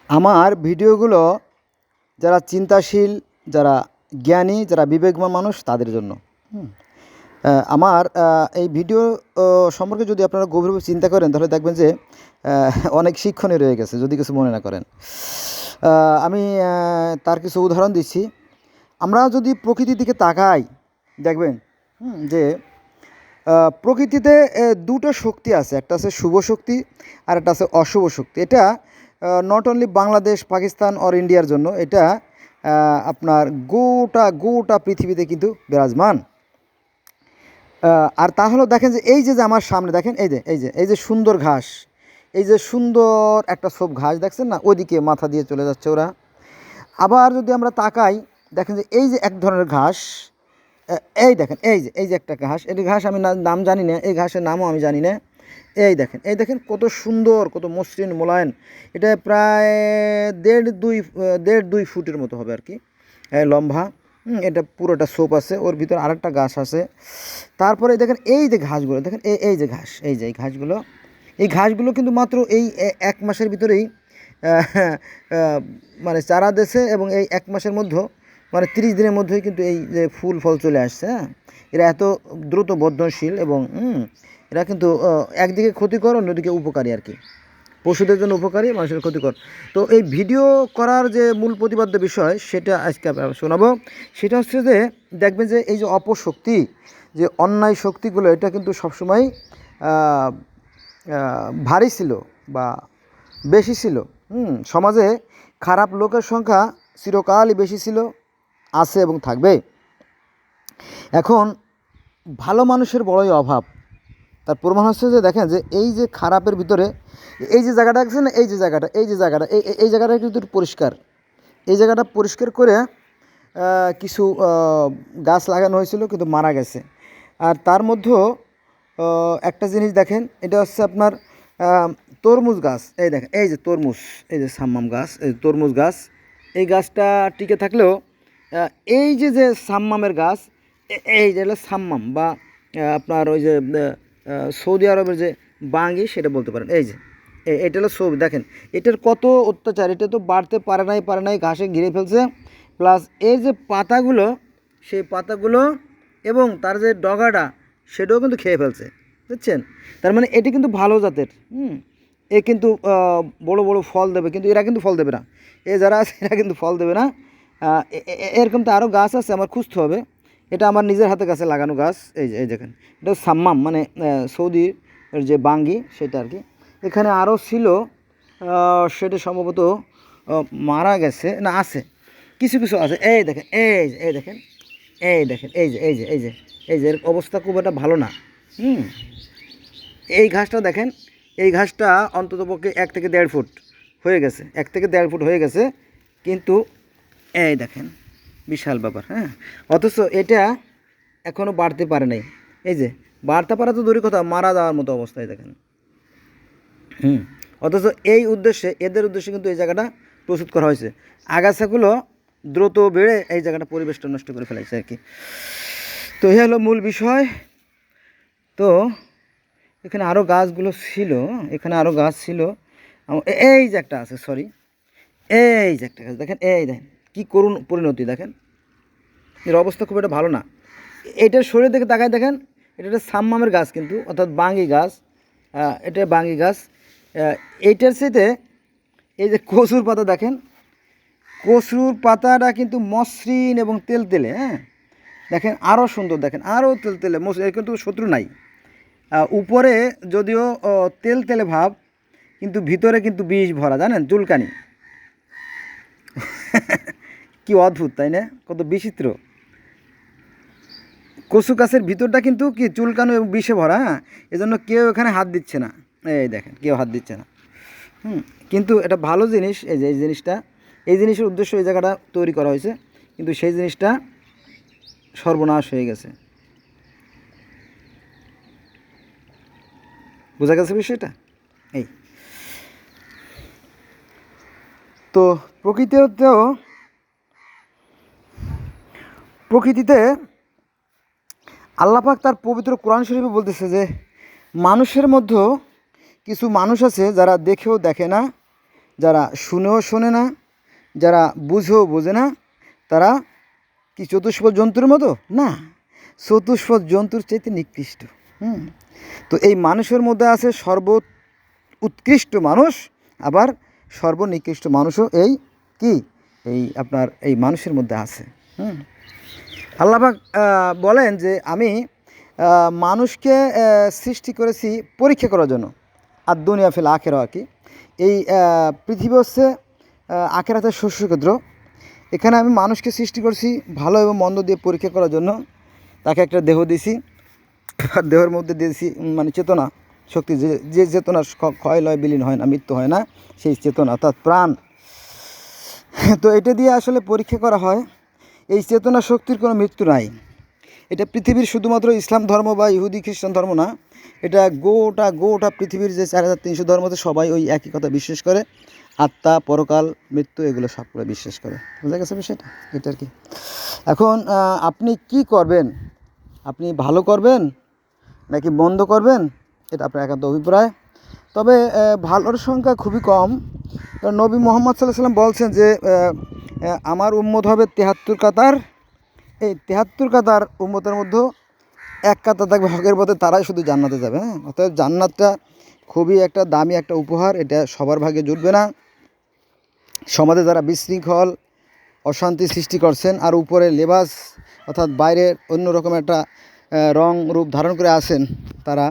আমার ভিডিওগুলো যারা চিন্তাশীল, যারা জ্ঞানী, যারা বিবেকবান মানুষ তাদের জন্য। আমার এই ভিডিও সম্পর্কে যদি আপনারা গভীরভাবে চিন্তা করেন তাহলে দেখবেন যে অনেক শিক্ষণীয় রয়ে গেছে, যদি কিছু মনে না করেন। আমি তার কিছু উদাহরণ দিচ্ছি। আমরা যদি প্রকৃতির দিকে তাকাই দেখবেন যে প্রকৃতিতে দুটো শক্তি আছে, একটা আছে শুভ শক্তি আর একটা আছে অশুভ শক্তি। এটা not only Bangladesh, Pakistan or ইন্ডিয়ার জন্য, এটা আপনার গোটা পৃথিবীতে কিন্তু বিরাজমান। আর তা হলো দেখেন যে এই যে আমার সামনে দেখেন, এই যে সুন্দর ঘাস, এই যে সুন্দর একটা সব ঘাস দেখছেন না, ওইদিকে মাথা দিয়ে চলে যাচ্ছে ওরা। আবার যদি আমরা তাকাই দেখেন যে এই যে এক ধরনের ঘাস, এই দেখেন এই যে একটা ঘাস, এই ঘাস আমি নাম জানি না, এই ঘাসের নামও আমি জানি না। এই দেখেন কত সুন্দর, কত মসৃণ মোলায়েম। এটা প্রায় দেড় দুই ফুটের মতো হবে আর কি লম্বা। এটা পুরোটা সোপ আছে, ওর ভিতরে আরেকটা ঘাস আছে। তারপরে দেখেন এই যে ঘাসগুলো দেখেন, এই যে ঘাস, এই ঘাসগুলো কিন্তু মাত্র এই এক মাসের ভিতরেই মানে চারা দেশে, এবং এই এক মাসের মধ্যে মানে 30 দিনের মধ্যেই কিন্তু এই যে ফুল ফল চলে আসছে। এরা এত দ্রুত বর্ধনশীল এবং এরা কিন্তু একদিকে ক্ষতিকর, অন্যদিকে উপকারী আর কি, পশুদের জন্য উপকারী, মানুষের ক্ষতিকর। তো এই ভিডিও করার যে মূল প্রতিপাদ্য বিষয় সেটা আজকে শোনাবো। সেটা হচ্ছে যে দেখবেন যে এই যে অপশক্তি, যে অন্যায় শক্তিগুলো, এটা কিন্তু সবসময় ভারী ছিল বা বেশি ছিল। সমাজে খারাপ লোকের সংখ্যা চিরকালই বেশি ছিল, আছে এবং থাকবে। এখন ভালো মানুষের বড়ই অভাব। তার প্রমাণ হচ্ছে যে দেখেন যে এই যে খারাপের ভিতরে এই যে জায়গাটা দেখছেন না, এই জায়গাটা কিন্তু পরিষ্কার। এই জায়গাটা পরিষ্কার করে কিছু গাছ লাগানো হয়েছিল কিন্তু মারা গেছে। আর তার মধ্যেও একটা জিনিস দেখেন, এটা হচ্ছে আপনার তরমুজ গাছ। এই দেখেন এই যে তরমুজ, এই যে সাম্মাম গাছ, এই তরমুজ গাছ, এই গাছটা টিকে থাকলেও এই যে সাম্মামের গাছ, এই যে হলো সাম্মাম বা আপনার ওই যে সৌদি আরবের যে বাঙ্গি সেটা বলতে পারেন। এই যে এটা হলো সৌদি, দেখেন এটার কত অত্যাচার, এটা তো বাড়তে পারে নাই, ঘাসে ঘিরে ফেলছে। প্লাস এই যে পাতাগুলো, সেই পাতাগুলো এবং তার যে ডগাটা সেটাও কিন্তু খেয়ে ফেলছে, বুঝছেন? তার মানে এটি কিন্তু ভালো জাতের। এ কিন্তু বড় বড় ফল দেবে, কিন্তু এরা কিন্তু ফল দেবে না। যারা আছে এরা কিন্তু ফল দেবে না। এরকম তো আরও গাছ আছে, আমার খুঁজতে হবে। এটা আমার নিজের হাতে কাছে লাগানো গাছ। এই দেখেন, এটা সাম্মাম মানে সৌদির যে বাঙ্গি সেটা আর কি। এখানে আরও ছিল, সেটা সম্ভবত মারা গেছে, না আছে, কিছু আছে। এই দেখেন এই যে এর অবস্থা খুব একটা ভালো না। এই ঘাসটা দেখেন, এই ঘাসটা অন্ততপক্ষে 1 থেকে 1.5 ফুট হয়ে গেছে, 1 থেকে 1.5 ফুট হয়ে গেছে, কিন্তু এই দেখেন বিশাল ব্যাপার। অথচ এটা এখনও বাড়তে পারে নাই। এই যে বাড়তে পারা তো দূরের কথা, মারা যাওয়ার মতো অবস্থায় দেখেন। অথচ এদের উদ্দেশ্যে কিন্তু এই জায়গাটা প্রস্তুত করা হয়েছে। আগাছাগুলো দ্রুত বেড়ে এই জায়গাটা পরিবেশটা নষ্ট করে ফেলেছে আর কি। তো এই হলো মূল বিষয়। তো এখানে আরও গাছগুলো ছিল, এই যে একটা আছে, এই যে একটা গাছ দেখেন, দেখেন কী করুণ পরিণতি দেখেন। এর অবস্থা খুব একটা ভালো না। এটার শরীর থেকে তাকায় দেখেন, এটা একটা সাম্মামের গাছ কিন্তু, অর্থাৎ বাঙ্গি গাছ। এটা বাঙ্গি গাছ। এইটার সাথে এই যে কচুর পাতা দেখেন, কচুর পাতাটা কিন্তু মসৃণ এবং তেলতেলে। দেখেন আরও সুন্দর, দেখেন আরও তেলতেলে, এর কিন্তু শত্রু নাই। উপরে যদিও তেলতেলে ভাব, কিন্তু ভিতরে কিন্তু বিষ ভরা, জানেন, চুলকানি। কি অদ্ভুত তাই না, কত বিচিত্র। কচু গাছের ভিতরটা কিন্তু কি চুলকানো এবং বিষে ভরা। এজন্য কেউ এখানে হাত দিচ্ছে না। এই দেখেন কেউ হাত দিচ্ছে না। কিন্তু এটা ভালো জিনিস। এই জিনিসের উদ্দেশ্য এই জায়গাটা তৈরি করা হয়েছে, কিন্তু সেই জিনিসটা সর্বনাশ হয়ে গেছে। বোঝা গেছে বিষয়টা? এই তো প্রকৃতিতে আল্লাহ পাক তার পবিত্র কোরআন শরীফে বলতেছে যে মানুষের মধ্যে কিছু মানুষ আছে যারা দেখেও দেখে না, যারা শুনেও শোনে না, যারা বুঝেও বোঝে না, তারা কি চতুষ্পদ জন্তুর মতো? না, চতুষ্পদ জন্তুর চাইতে নিকৃষ্ট। তো এই মানুষের মধ্যে আছে উৎকৃষ্ট মানুষ, আবার সর্বনিকৃষ্ট মানুষও এই আপনার এই মানুষের মধ্যে আছে। আল্লাহ পাক বলেন যে আমি মানুষকে সৃষ্টি করেছি পরীক্ষা করার জন্য। আর দুনিয়া ফিল আখেরা আর কি, এই পৃথিবী হচ্ছে আখেরাতের শস্যক্ষেত্র। এখানে আমি মানুষকে সৃষ্টি করছি ভালো এবং মন্দ দিয়ে পরীক্ষা করার জন্য। তাকে একটা দেহ দিয়েছি, দেহের মধ্যে দিয়েছি মানে চেতনা শক্তি, যে চেতনা ক্ষয় লয় বিলীন হয় না, মৃত্যু হয় না, সেই চেতনা অর্থাৎ প্রাণ। তো এটা দিয়ে আসলে পরীক্ষা করা হয়। এই চেতনা শক্তির কোনো মৃত্যু নাই। এটা পৃথিবীর শুধুমাত্র ইসলাম ধর্ম বা ইহুদি খ্রিস্টান ধর্ম না, এটা গোটা পৃথিবীর যে 4300 ধর্মতে সবাই ওই একই কথা বিশ্বাস করে। আত্মা, পরকাল, মৃত্যু এগুলো সব করে বিশ্বাস করে। বুঝা গেছে বিষয়টা? এটা আর কি। এখন আপনি কি করবেন? আপনি ভালো করবেন নাকি মন্দ করবেন, এটা আপনার একান্ত অভিপ্রায়। তবে ভালোর সংখ্যা খুবই কম। কারণ নবী মুহাম্মদ সাল্লাল্লাহু আলাইহি ওয়াসাল্লাম বলছেন যে আমার উম্মত হবে 73 কাতার। এই 73 কাতার উম্মতের মধ্যে এক কাতার থাকবে হকের পথে, তারাই শুধু জান্নাতে যাবে। অতএব জান্নাতটা খুবই একটা দামি একটা উপহার, এটা সবার ভাগ্যে জুটবে না। সমাজে যারা বিশৃঙ্খল, অশান্তি সৃষ্টি করছেন আর উপরে লেবাস অর্থাৎ বাইরের অন্যরকম একটা রং রূপ ধারণ করে আসেন, তারা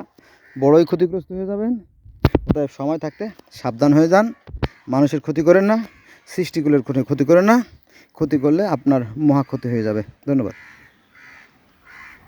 বড়ই ক্ষতিগ্রস্ত হয়ে যাবেন। অতএব সময় থাকতে সাবধান হয়ে যান, মানুষের ক্ষতি করেন না, সৃষ্টিগুলোর ক্ষতি করেন না। ক্ষতি করলে আপনার মহা ক্ষতি হয়ে যাবে। ধন্যবাদ।